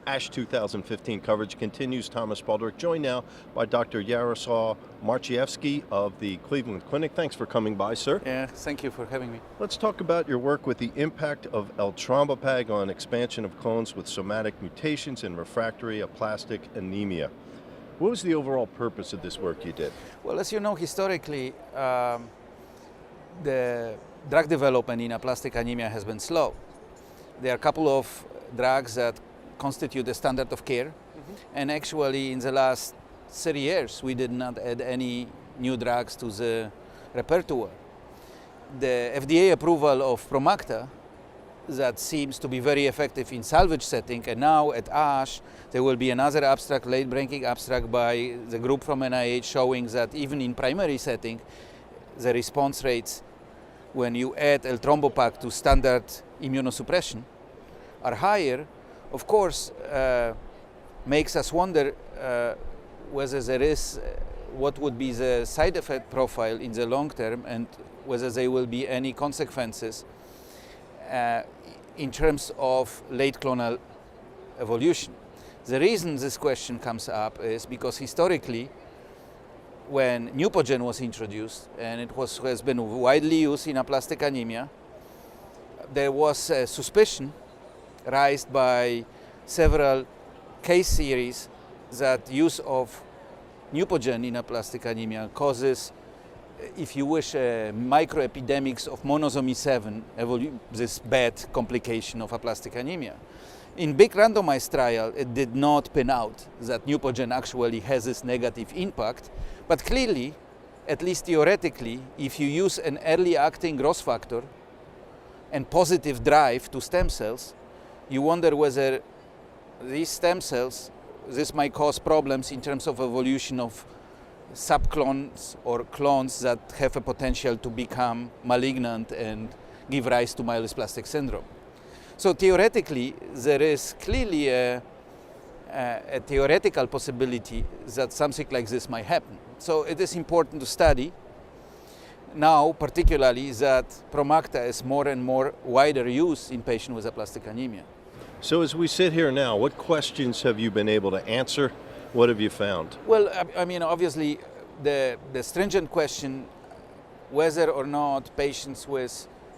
ASH 2015 coverage continues. Thomas Baldrick, joined now by Dr. Jaroslaw Maciejewski of the Cleveland Clinic. Thanks for coming by, sir. Yeah, thank you for having me. Let's talk about your work with the impact of Eltrombopag on expansion of clones with somatic mutations and refractory aplastic anemia. What was the overall purpose of this work you did? Well, as you know, historically, the drug development in aplastic anemia has been slow. There are a couple of drugs that constitute the standard of care, and actually in the last 30 years we did not add any new drugs to the repertoire. The FDA approval of Promacta, that seems to be very effective in salvage setting, and now at ASH there will be another abstract, late-breaking abstract by the group from NIH showing that even in primary setting the response rates when you add Eltrombopag to standard immunosuppression are higher. Of course, makes us wonder whether there is what would be the side effect profile in the long term and whether there will be any consequences in terms of late clonal evolution. The reason this question comes up is because historically, when Neupogen was introduced, and it has been widely used in aplastic anemia, there was a suspicion raised by several case series that use of Neupogen in aplastic anemia causes, if you wish, microepidemics of monosomy 7, this bad complication of aplastic anemia. In big randomized trial, it did not pan out that Neupogen actually has this negative impact, but clearly, at least theoretically, if you use an early acting growth factor and positive drive to stem cells, you wonder whether these stem cells, this might cause problems in terms of evolution of subclones or clones that have a potential to become malignant and give rise to myelodysplastic syndrome. So theoretically, there is clearly a theoretical possibility that something like this might happen. So it is important to study now, particularly that Promacta is more and more wider use in patients with aplastic anemia. So as we sit here now, what questions have you been able to answer? What have you found? Well, I mean, obviously, the stringent question whether or not patients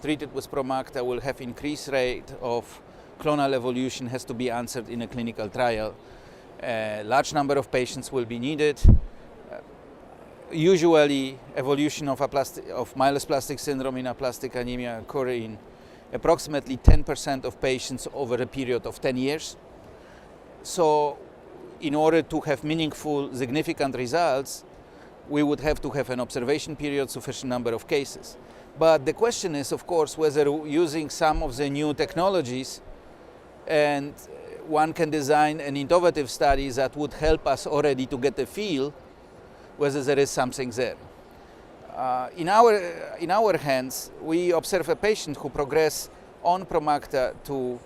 treated with Promacta will have increased rate of clonal evolution has to be answered in a clinical trial. A large number of patients will be needed. Usually, evolution of myelodysplastic syndrome in aplastic anemia occur in approximately 10% of patients over a period of 10 years. So, in order to have meaningful, significant results, we would have to have an observation period, sufficient number of cases. But the question is, of course, whether using some of the new technologies and one can design an innovative study that would help us already to get a feel whether there is something there. In our hands, we observe a patient who progressed on Promacta to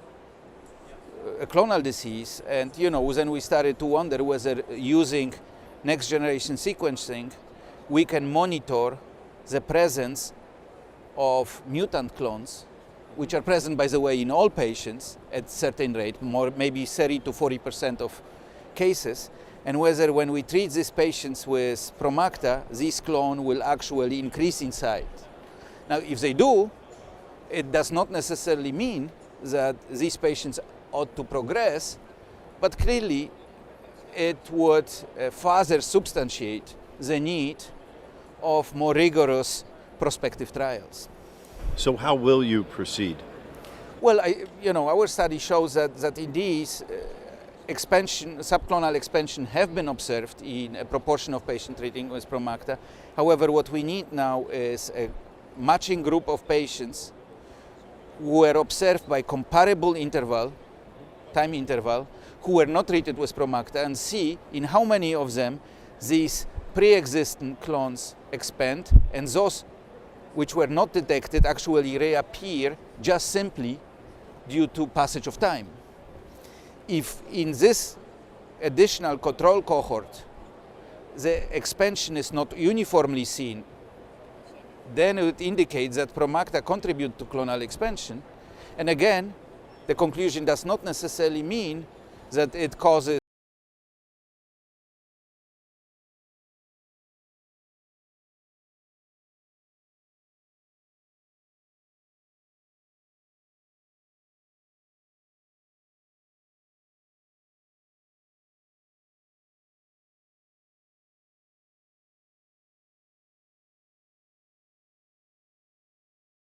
a clonal disease, and then we started to wonder whether using next generation sequencing, we can monitor the presence of mutant clones, which are present, by the way, in all patients at certain rate, maybe 30 to 40% of cases, and whether when we treat these patients with Promacta, this clone will actually increase in size. Now, if they do, it does not necessarily mean that these patients ought to progress, but clearly it would further substantiate the need of more rigorous prospective trials. So how will you proceed? Well, our study shows that indeed subclonal expansion have been observed in a proportion of patients treating with Promacta. However, what we need now is a matching group of patients who were observed by comparable time interval, who were not treated with Promacta, and see in how many of them these pre-existing clones expand, and those which were not detected actually reappear just simply due to passage of time. If in this additional control cohort the expansion is not uniformly seen, then it indicates that Promacta contributes to clonal expansion. And again, the conclusion does not necessarily mean that it causes